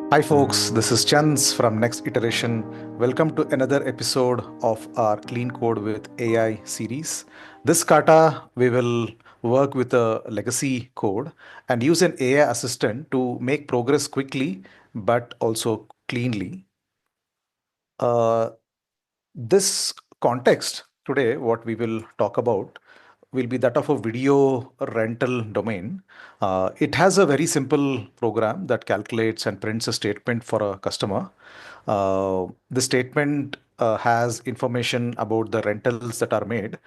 Hi, folks. This is Chans from Next Iteration. Welcome to another episode of our Clean Code with AI series. This kata, we will work with a legacy code and use an AI assistant to make progress quickly but also cleanly. Uh, this context today, what we will talk about will be that of a video rental domain. It has a very simple program that calculates and prints a statement for a customer. The statement has information about the rentals that are made,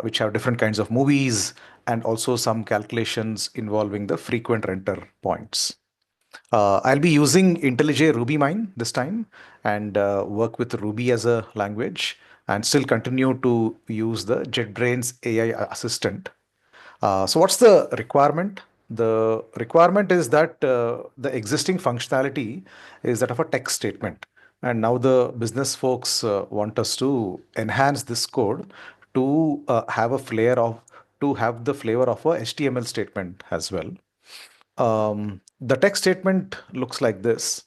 which have different kinds of movies and also some calculations involving the frequent renter points. I'll be using IntelliJ RubyMine this time and work with Ruby as a language and still continue to use the JetBrains AI assistant. So what's the requirement? The requirement is that the existing functionality is that of a text statement. And now the business folks want us to enhance this code to have the flavor of a HTML statement as well. The text statement looks like this.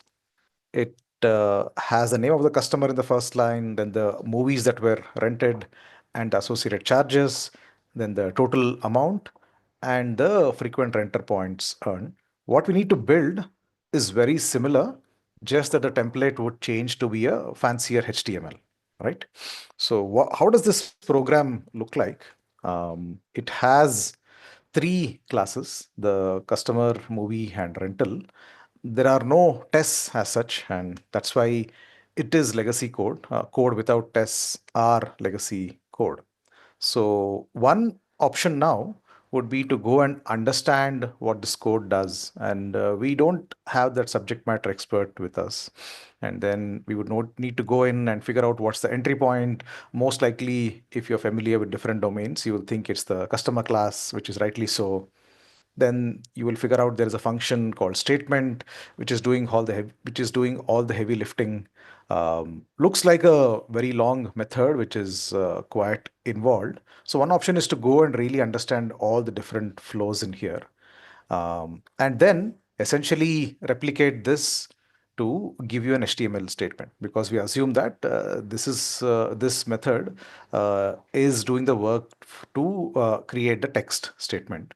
It has the name of the customer in the first line, then the movies that were rented and the associated charges, then the total amount, and the frequent renter points earned. What we need to build is very similar, just that the template would change to be a fancier HTML, right? So, how does this program look like? It has three classes: the customer, movie, and rental. There are no tests as such, and that's why it is legacy code. Code without tests are legacy code. So one option now would be to go and understand what this code does. And we don't have that subject matter expert with us. And then we would not need to go in and figure out what's the entry point. Most likely, if you're familiar with different domains, you will think it's the customer class, which is rightly so. Then you will figure out there is a function called statement, which is doing all the heavy lifting. Looks like a very long method, which is quite involved. So one option is to go and really understand all the different flows in here, and then essentially replicate this to give you an HTML statement, because we assume that this method is doing the work to create the text statement.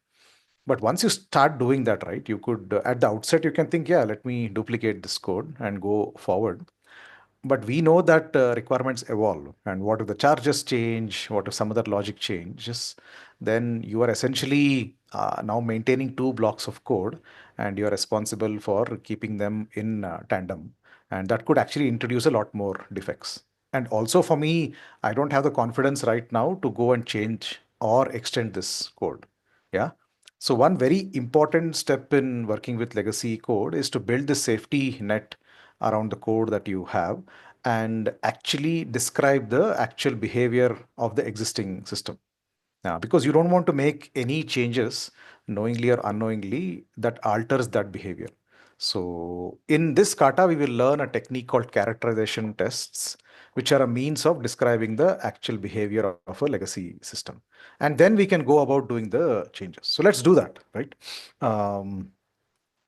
But once you start doing that, right, you could, at the outset, you can think, yeah, let me duplicate this code and go forward. But we know that requirements evolve. And what if the charges change? What if some other logic changes? Then you are essentially now maintaining two blocks of code and you are responsible for keeping them in tandem. And that could actually introduce a lot more defects. And also for me, I don't have the confidence right now to go and change or extend this code. Yeah. So one very important step in working with legacy code is to build the safety net around the code that you have and actually describe the actual behavior of the existing system. Now, because you don't want to make any changes knowingly or unknowingly that alters that behavior. So in this kata, we will learn a technique called characterization tests, which are a means of describing the actual behavior of a legacy system. And then we can go about doing the changes. So let's do that, right? Um,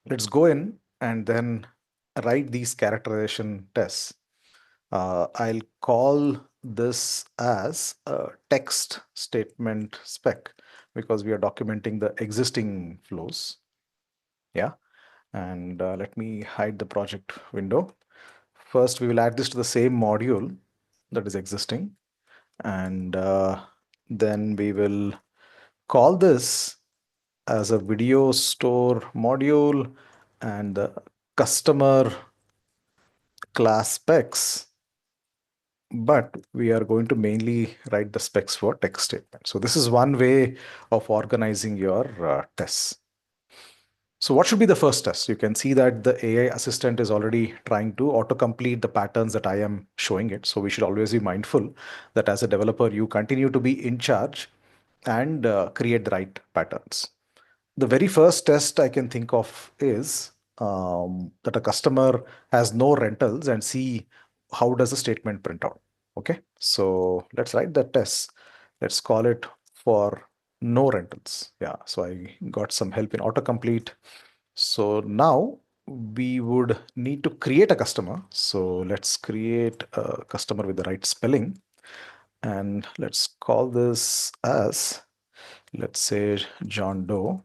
let's go in and then write these characterization tests. I'll call this as a text statement spec because we are documenting the existing flows. Yeah. And let me hide the project window. First, we will add this to the same module that is existing. And then we will call this as a video store module and the customer class specs, but we are going to mainly write the specs for text statement. So this is one way of organizing your tests. So what should be the first test? You can see that the AI assistant is already trying to autocomplete the patterns that I am showing it. So we should always be mindful that as a developer, you continue to be in charge and create the right patterns. The very first test I can think of is that a customer has no rentals and see how does the statement print out. Okay, so let's write the test. Let's call it for no rentals. Yeah, so I got some help in autocomplete. So now we would need to create a customer. So let's create a customer with the right spelling. And let's call this as, let's say, John Doe.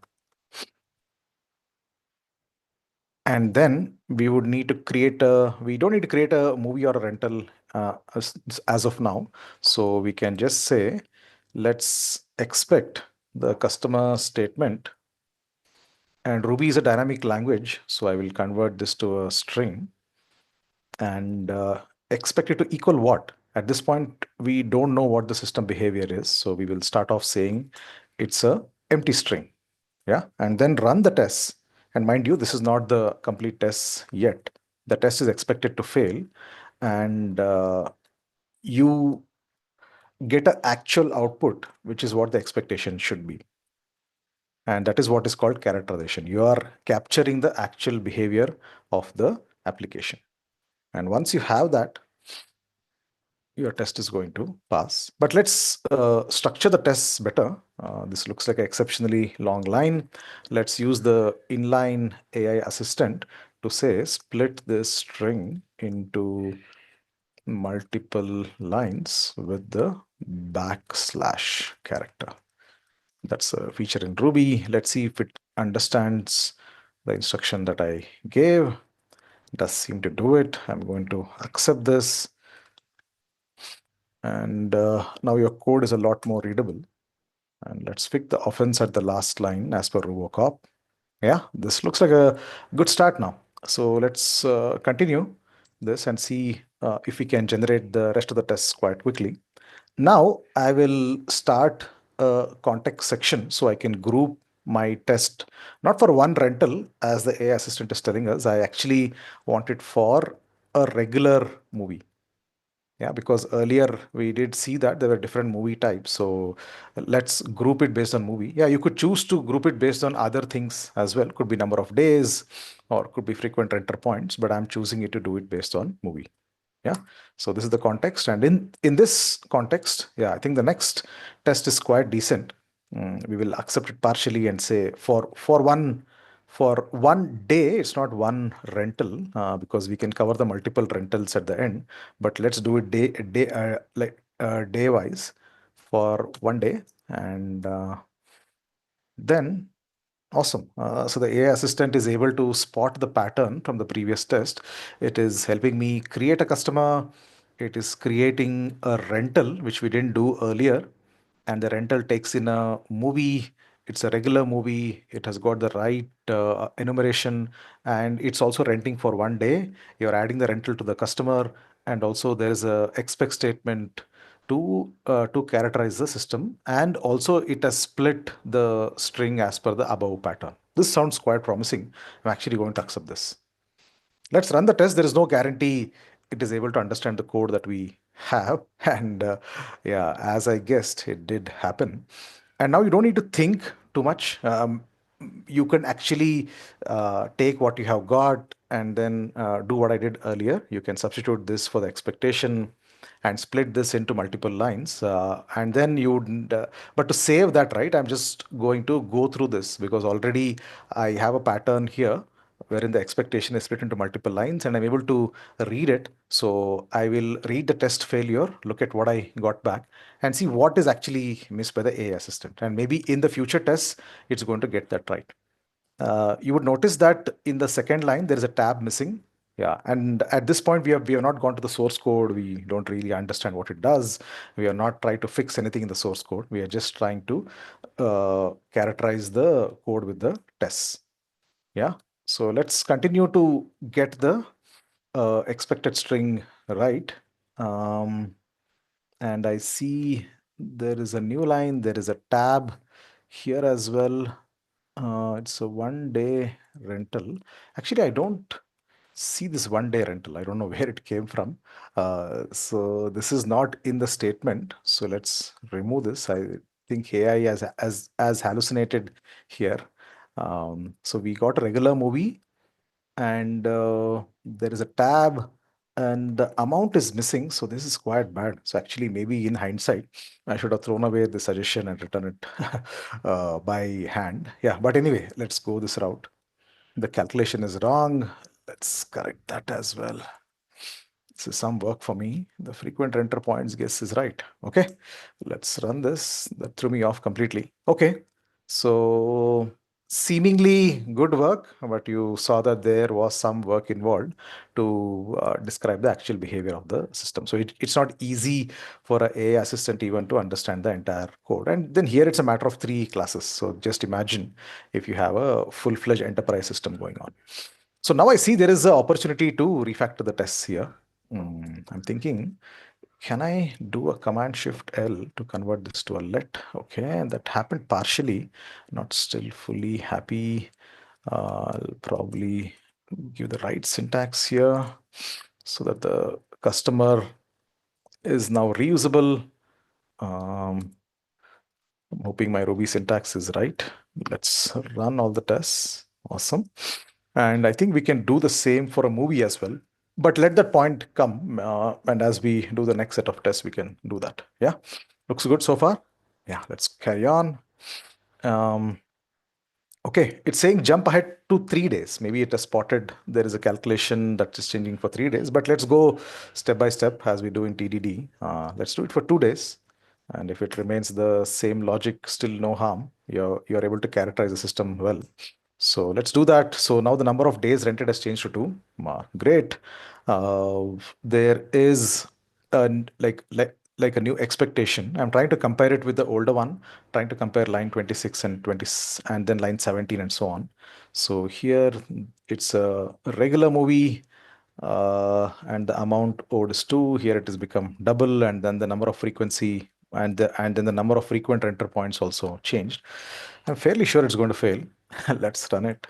And then we would need to create a, we don't need to create a movie or a rental as of now. So we can just say, let's expect the customer statement. And Ruby is a dynamic language, so I will convert this to a string and expect it to equal what? At this point, we don't know what the system behavior is, so we will start off saying it's a empty string. Yeah, and then run the tests. And mind you, this is not the complete test yet. The test is expected to fail, and you get an actual output, which is what the expectation should be. And that is what is called characterization. You are capturing the actual behavior of the application. And once you have that, your test is going to pass. But let's structure the tests better. This looks like an exceptionally long line. Let's use the inline AI assistant to say split this string into multiple lines with the backslash character. That's a feature in Ruby. Let's see if it understands the instruction that I gave. It does seem to do it. I'm going to accept this. And now your code is a lot more readable. And let's pick the offense at the last line as per Robocop. Yeah, this looks like a good start now. So let's continue this and see if we can generate the rest of the tests quite quickly. Now I will start a context section so I can group my test, not for one rental as the AI assistant is telling us. I actually want it for a regular movie. Yeah, because earlier we did see that there were different movie types. So let's group it based on movie. Yeah, you could choose to group it based on other things as well. Could be number of days or could be frequent renter points, but I'm choosing it to do it based on movie. Yeah. So this is the context. And in this context, yeah, I think the next test is quite decent. We will accept it partially and say for one day, it's not one rental because we can cover the multiple rentals at the end. But let's do it day wise for one day, and then awesome. So the AI assistant is able to spot the pattern from the previous test. It is helping me create a customer. It is creating a rental, which we didn't do earlier. And the rental takes in a movie. It's a regular movie. It has got the right enumeration. And it's also renting for one day. You're adding the rental to the customer. And also there is a expect statement to characterize the system, and also it has split the string as per the above pattern. This sounds quite promising. I'm actually going to accept this. Let's run the test. There is no guarantee it is able to understand the code that we have. And yeah, as I guessed, it did happen. And now you don't need to think too much. You can actually take what you have got and then do what I did earlier. You can substitute this for the expectation and split this into multiple lines. And then but to save that, right, I'm just going to go through this because already I have a pattern here wherein the expectation is split into multiple lines and I'm able to read it. So I will read the test failure, look at what I got back, and see what is actually missed by the AI assistant. And maybe in the future tests, it's going to get that right. You would notice that in the second line, there is a tab missing. Yeah, and at this point, we have not gone to the source code. We don't really understand what it does. We are not trying to fix anything in the source code. We are just trying to characterize the code with the tests. Yeah. So let's continue to get the expected string right. Um, and I see there is a new line. There is a tab here as well. It's a 1 day rental. Actually, I don't see this 1 day rental. I don't know where it came from. So this is not in the statement. So let's remove this. I think AI has hallucinated here. So we got a regular movie and there is a tab and the amount is missing. So this is quite bad. So actually, maybe in hindsight, I should have thrown away the suggestion and written it by hand. Yeah, but anyway, let's go this route. The calculation is wrong. Let's correct that as well. This is some work for me. The frequent enter points guess is right. Okay, let's run this. That threw me off completely. Okay, so seemingly good work, but you saw that there was some work involved to describe the actual behavior of the system. So it's not easy for a AI assistant even to understand the entire code. And then here it's a matter of three classes. So just imagine if you have a full-fledged enterprise system going on. So now I see there is an opportunity to refactor the tests here. I'm thinking, can I do a Command Shift L to convert this to a let? Okay, that happened partially, not still fully happy. I'll probably give the right syntax here so that the customer is now reusable. Um, I'm hoping my Ruby syntax is right. Let's run all the tests. Awesome. And I think we can do the same for a movie as well. But let that point come. And as we do the next set of tests, we can do that. Yeah. Looks good so far. Yeah. Let's carry on. Um, Okay, it's saying jump ahead to 3 days. Maybe it has spotted there is a calculation that is changing for 3 days, but let's go step by step as we do in TDD. Let's do it for 2 days. And if it remains the same logic, still no harm, you're able to characterize the system well. So let's do that. So now the number of days rented has changed to two. Great. There is like a new expectation. I'm trying to compare it with the older one, trying to compare line 26 and 20 and then line 17 and so on. So here it's a regular movie and the amount owed is 2. Here it has become double, and then the number of frequency and then the number of frequent enter points also changed. I'm fairly sure it's going to fail. Let's run it.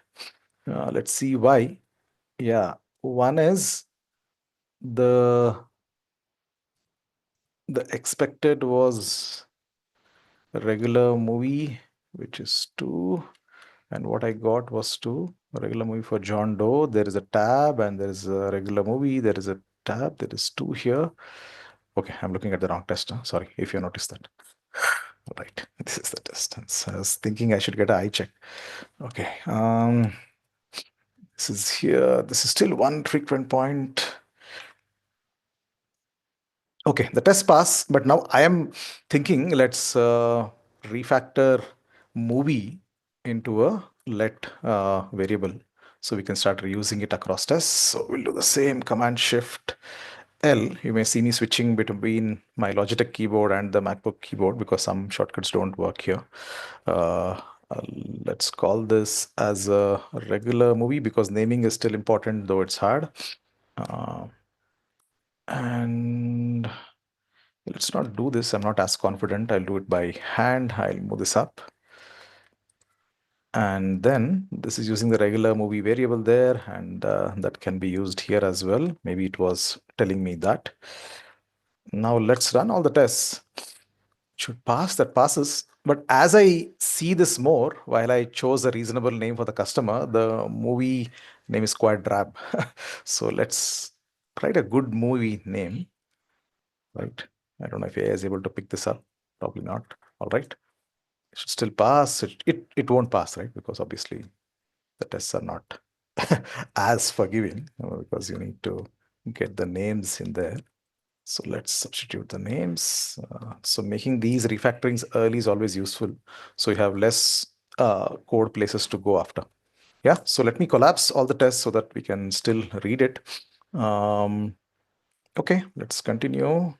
Let's see why. Yeah, one is the the expected was a regular movie, which is 2, and what I got was 2. A regular movie for John Doe. There is a tab, and there is a regular movie. There is a tab. There is 2 here. Okay, I'm looking at the wrong test. Sorry if you noticed that. Right, this is the distance. I was thinking I should get an eye check. Okay, this is here. This is still one frequent point. Okay, the test pass, but now I am thinking let's refactor movie into a let variable so we can start reusing it across tests. So we'll do the same Command Shift L. You may see me switching between my Logitech keyboard and the MacBook keyboard because some shortcuts don't work here. Uh, uh, let's call this as a regular movie because naming is still important, though it's hard. Uh, and let's not do this. I'm not as confident. I'll do it by hand. I'll move this up. And then this is using the regular movie variable there, and that can be used here as well. Maybe it was telling me that. Now let's run all the tests. Should pass, that passes. But as I see this more, while I chose a reasonable name for the customer, the movie name is quite drab. So let's write a good movie name, right? I don't know if AI is able to pick this up. Probably not. All right. It should still pass. It won't pass, right? Because obviously the tests are not as forgiving because you need to get the names in there. So let's substitute the names. So making these refactorings early is always useful. So you have less code places to go after. Yeah, so let me collapse all the tests so that we can still read it. Okay, let's continue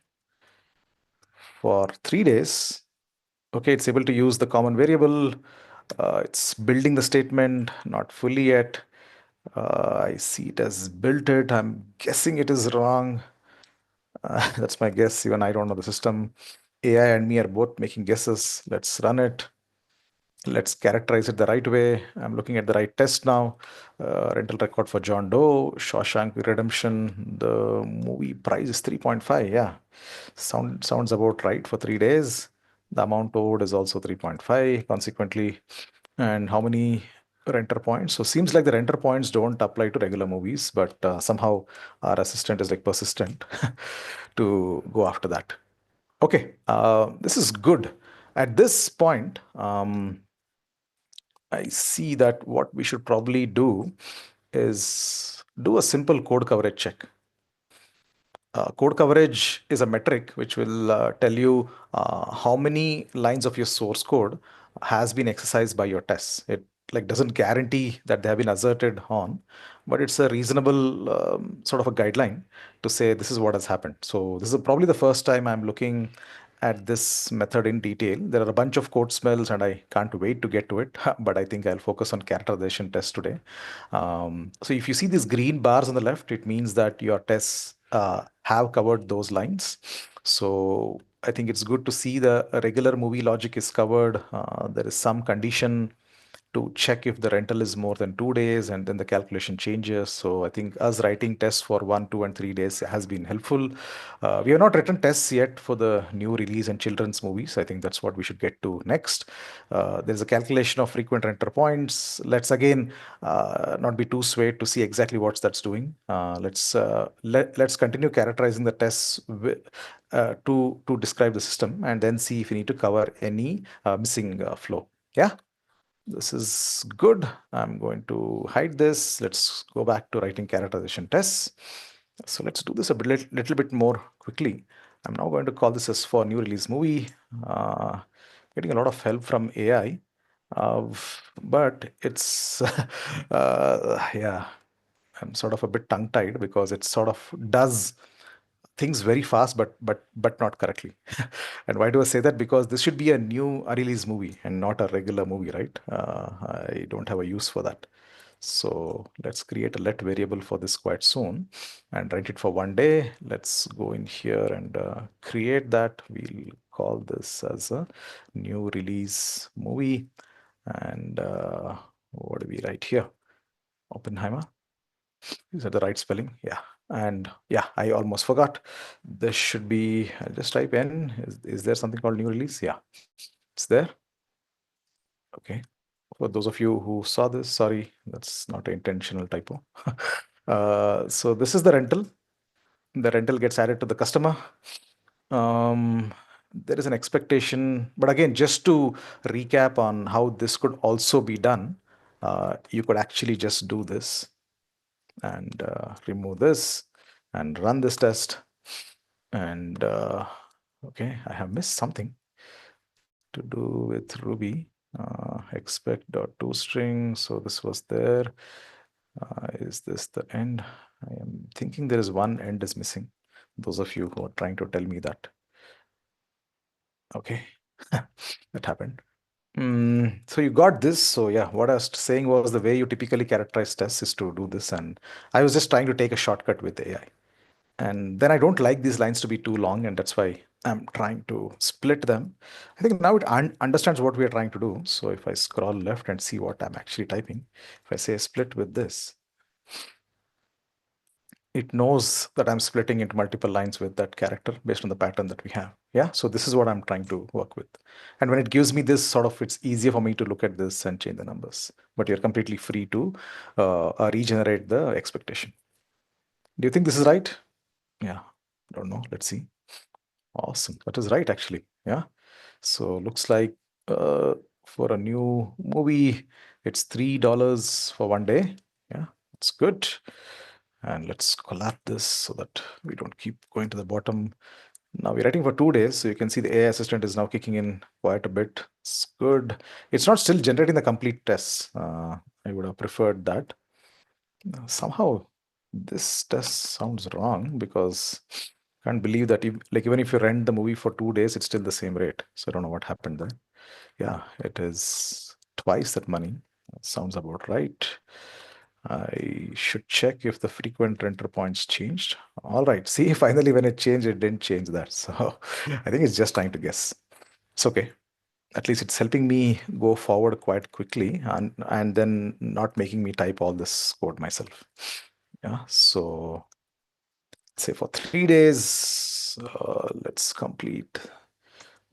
for 3 days. Okay, it's able to use the common variable. It's building the statement, not fully yet. I see it as built it. I'm guessing it is wrong. That's my guess. Even I don't know the system. AI and me are both making guesses. Let's run it. Let's characterize it the right way. I'm looking at the right test now. Rental record for John Doe, Shawshank Redemption. The movie price is 3.5. Yeah, sounds about right for 3 days. The amount owed is also 3.5. Consequently, and how many renter points? So seems like the renter points don't apply to regular movies, but somehow our assistant is like persistent to go after that. Okay, this is good. At this point, I see that what we should probably do is do a simple code coverage check. Code coverage is a metric which will tell you how many lines of your source code has been exercised by your tests. It like doesn't guarantee that they have been asserted on, but it's a reasonable sort of a guideline to say this is what has happened. So this is probably the first time I'm looking at this method in detail. There are a bunch of code smells, and I can't wait to get to it. But I think I'll focus on characterization tests today. So if you see these green bars on the left, it means that your tests have covered those lines. So I think it's good to see the regular movie logic is covered. There is some condition to check if the rental is more than 2 days, and then the calculation changes. So I think us writing tests for 1, 2, and 3 days has been helpful. We have not written tests yet for the new release and children's movies. I think that's what we should get to next. There's a calculation of frequent renter points. Let's again not be too swayed to see exactly what that's doing. Let's continue characterizing the tests to describe the system, and then see if we need to cover any missing flow. Yeah. This is good. I'm going to hide this. Let's go back to writing characterization tests. So let's do this a little bit more quickly. I'm now going to call this as for new release movie. Uh, Getting a lot of help from AI, uh, but it's yeah, I'm sort of a bit tongue-tied because it sort of does things very fast, but not correctly. And why do I say that? Because this should be a new release movie and not a regular movie, right? I don't have a use for that. So let's create a let variable for this quite soon and write it for 1 day. Let's go in here and create that. We'll call this as a new release movie. And what do we write here? Oppenheimer. Is that the right spelling? Yeah. And yeah, I almost forgot. This should be, I'll just type in. Is there something called new release? Yeah, it's there. Okay. For those of you who saw this, sorry, that's not an intentional typo. So this is the rental. The rental gets added to the customer. There is an expectation, but again, just to recap on how this could also be done, you could actually just do this and remove this and run this test. And okay, I have missed something to do with Ruby. Expect.toString. So this was there. Is this the end? I am thinking there is one end is missing. Those of you who are trying to tell me that. Okay, that happened. So you got this. So yeah, what I was saying was the way you typically characterize tests is to do this. And I was just trying to take a shortcut with AI. And then I don't like these lines to be too long, and that's why I'm trying to split them. I think now it understands what we are trying to do. So if I scroll left and see what I'm actually typing, if I say split with this, it knows that I'm splitting into multiple lines with that character based on the pattern that we have. Yeah, so this is what I'm trying to work with. And when it gives me this sort of, it's easier for me to look at this and change the numbers. But you're completely free to regenerate the expectation. Do you think this is right? Yeah, don't know. Let's see. Awesome. That is right, actually. Yeah. So looks like uh, for a new movie, it's $3 for 1 day. Yeah, it's good. And let's collapse this so that we don't keep going to the bottom. Now we're writing for 2 days, so you can see the AI assistant is now kicking in quite a bit. It's good. It's not still generating the complete tests. I would have preferred that. Somehow this test sounds wrong because I can't believe that like even if you rent the movie for 2 days, it's still the same rate. So I don't know what happened there. Yeah, it is twice that money. Sounds about right. I should check if the frequent renter points changed. All right. See, finally, when it changed, it didn't change that. So I think it's just trying to guess. It's okay. At least it's helping me go forward quite quickly and then not making me type all this code myself. Yeah. So say for 3 days, let's complete.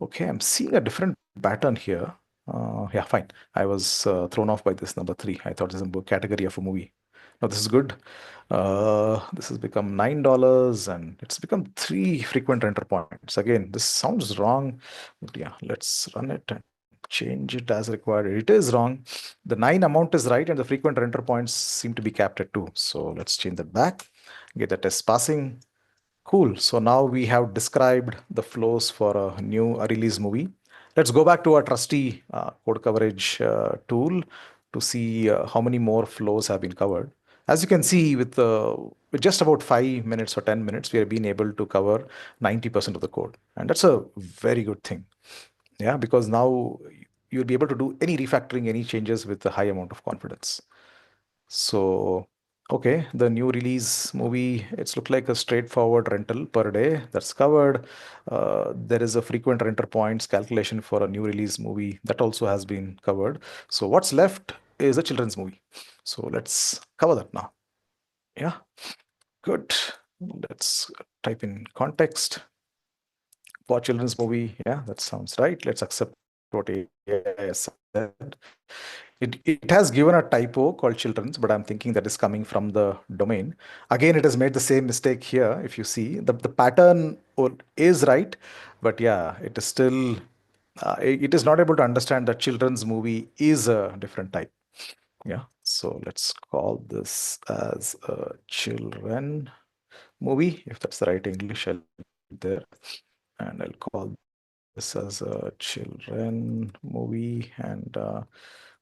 Okay, I'm seeing a different pattern here. Yeah, fine. I was thrown off by this number three. I thought this is a category of a movie. No, this is good. This has become $9 and it's become three frequent renter points. Again, this sounds wrong, but yeah, let's run it. change it as required. It is wrong. The 9 amount is right, and the frequent renter points seem to be capped at 2. So let's change that back. Get the test passing. Cool. So now we have described the flows for a new release movie. Let's go back to our trusty code coverage tool to see how many more flows have been covered. As you can see, with just about 5 minutes or 10 minutes, we have been able to cover 90% of the code. And that's a very good thing. Yeah, because now you'll be able to do any refactoring, any changes with a high amount of confidence. So, okay, the new release movie, it's looked like a straightforward rental per day. That's covered. There is a frequent renter points calculation for a new release movie. That also has been covered. So what's left is a children's movie. So let's cover that now. Yeah, good. Let's type in context for children's movie. Yeah, that sounds right. Let's accept what AI has said. It has given a typo called children's, but I'm thinking that is coming from the domain. Again, it has made the same mistake here. If you see, the pattern is right, but yeah, it is still, it is not able to understand that children's movie is a different type. Yeah, so let's call this as a children movie, if that's the right English. I'll put there, and I'll call this as a children movie. And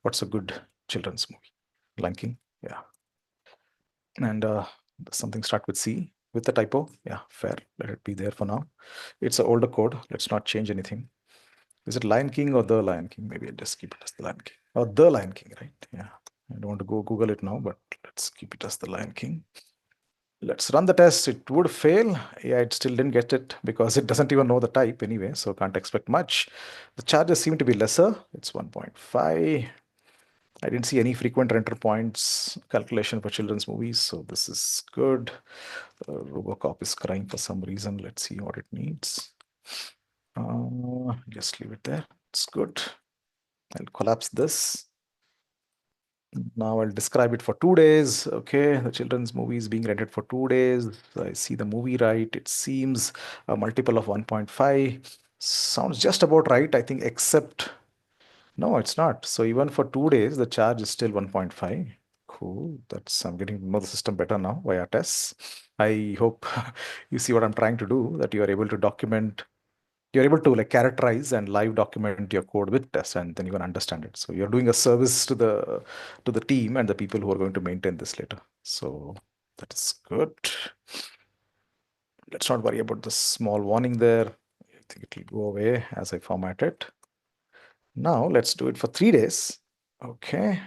what's a good children's movie? Lion King. Yeah. And something start with C with the typo. Yeah, fair. Let it be there for now. It's an older code. Let's not change anything. Is it Lion King or the Lion King? Maybe I'll just keep it as the Lion King. Or the Lion King, right? Yeah. I don't want to go Google it now, but let's keep it as the Lion King. Let's run the test. It would fail. Yeah, it still didn't get it because it doesn't even know the type anyway, so can't expect much. The charges seem to be lesser. It's 1.5. I didn't see any frequent renter points calculation for children's movies, so this is good. Robocop is crying for some reason. Let's see what it needs. Just leave it there. It's good. I'll collapse this. Now I'll describe it for 2 days. Okay, the children's movie is being rented for 2 days. I see the movie right. It seems a multiple of 1.5. Sounds just about right, I think, except no, it's not. So even for 2 days, the charge is still 1.5. Cool. I'm getting to know the system better now via tests. I hope you see what I'm trying to do, that you are able to document, you're able to like characterize and live document your code with tests, and then you can understand it. So you're doing a service to the team and the people who are going to maintain this later. So that is good. Let's not worry about the small warning there. I think it will go away as I format it. Now let's do it for 3 days. Okay,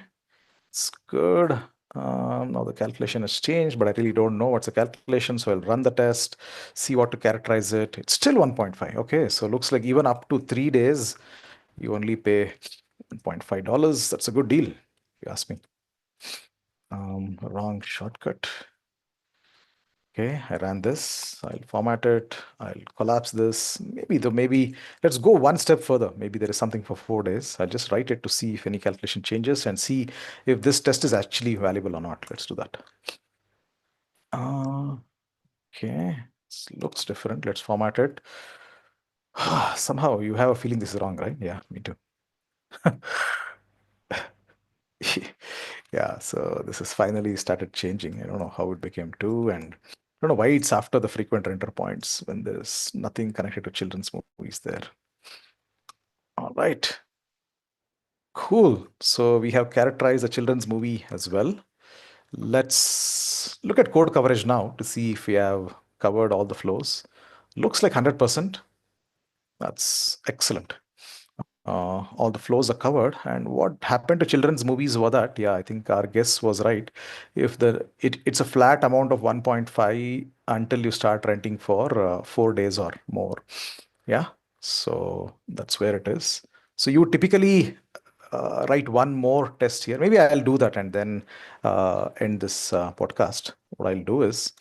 it's good. Now the calculation has changed, but I really don't know what's the calculation. So I'll run the test, see what to characterize it. It's still 1.5. Okay, so looks like even up to 3 days, you only pay $1.5. That's a good deal, if you ask me. Wrong shortcut. Okay, I ran this. I'll format it. I'll collapse this. Maybe let's go one step further. Maybe there is something for 4 days. I'll just write it to see if any calculation changes and see if this test is actually valuable or not. Let's do that. Uh, okay, this looks different. Let's format it. Somehow you have a feeling this is wrong, right? Yeah, me too. Yeah, so this has finally started changing. I don't know how it became two, and I don't know why it's after the frequent renter points when there's nothing connected to children's movies there. All right, cool. So we have characterized the children's movie as well. Let's look at code coverage now to see if we have covered all the flows. Looks like 100%. That's excellent. All the flows are covered. And what happened to children's movies was that, yeah, I think our guess was right. If it's a flat amount of 1.5 until you start renting for 4 days or more. Yeah. So that's where it is. So you typically write one more test here. Maybe I'll do that and then end this podcast. What I'll do is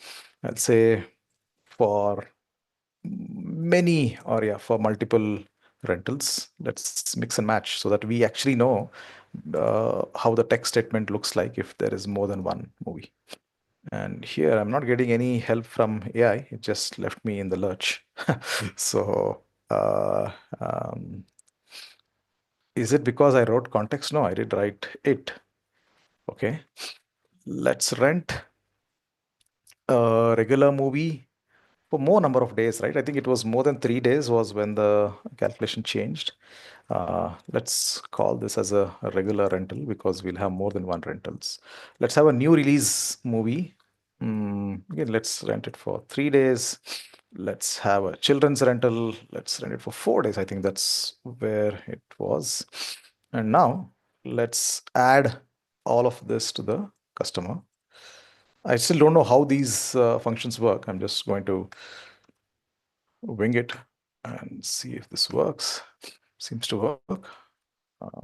I'll say for many or yeah for multiple rentals, let's mix and match so that we actually know how the text statement looks like if there is more than one movie. And here I'm not getting any help from AI. It just left me in the lurch. So uh, um, Is it because I wrote context? No, I did write it. Okay. Let's rent a regular movie for more number of days, right? I think it was more than 3 days was when the calculation changed. Let's call this as a regular rental because we'll have more than one rentals. Let's have a new release movie. Again, let's rent it for 3 days. Let's have a children's rental. Let's rent it for 4 days. I think that's where it was. And now let's add all of this to the customer. I still don't know how these functions work. I'm just going to wing it and see if this works. Seems to work.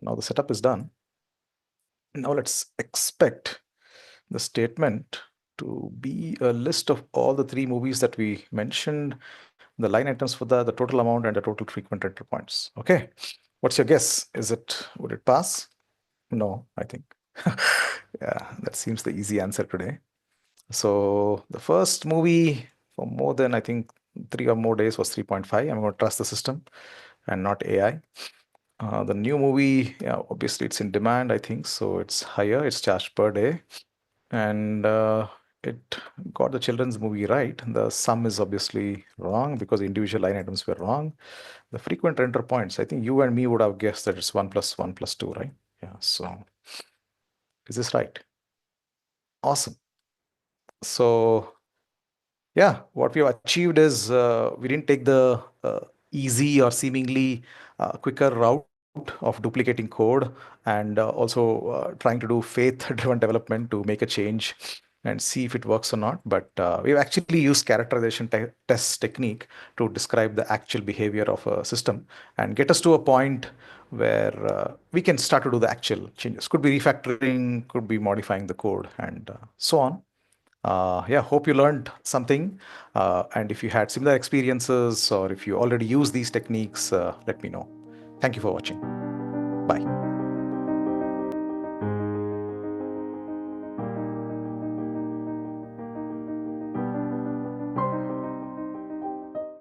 Now the setup is done. Now let's expect the statement to be a list of all the three movies that we mentioned, the line items for the total amount, and the total frequent enter points. Okay. What's your guess? Would it pass? No, I think. Yeah, that seems the easy answer today. So the first movie for more than I think 3 or more days was 3.5. I'm going to trust the system and not AI. The new movie, yeah, obviously it's in demand, I think, so it's higher. It's charged per day, and it got the children's movie right. The sum is obviously wrong because the individual line items were wrong. The frequent renter points, I think you and me would have guessed that it's 1 plus 1 plus 2, right? Yeah. So is this right? Awesome. So yeah, what we have achieved is we didn't take the easy or seemingly quicker route of duplicating code and also trying to do faith-driven development to make a change and see if it works or not. But we've actually used characterization test technique to describe the actual behavior of a system and get us to a point where we can start to do the actual changes. Could be refactoring, could be modifying the code, and so on. Yeah, hope you learned something. And if you had similar experiences or if you already use these techniques, let me know. Thank you for watching. Bye.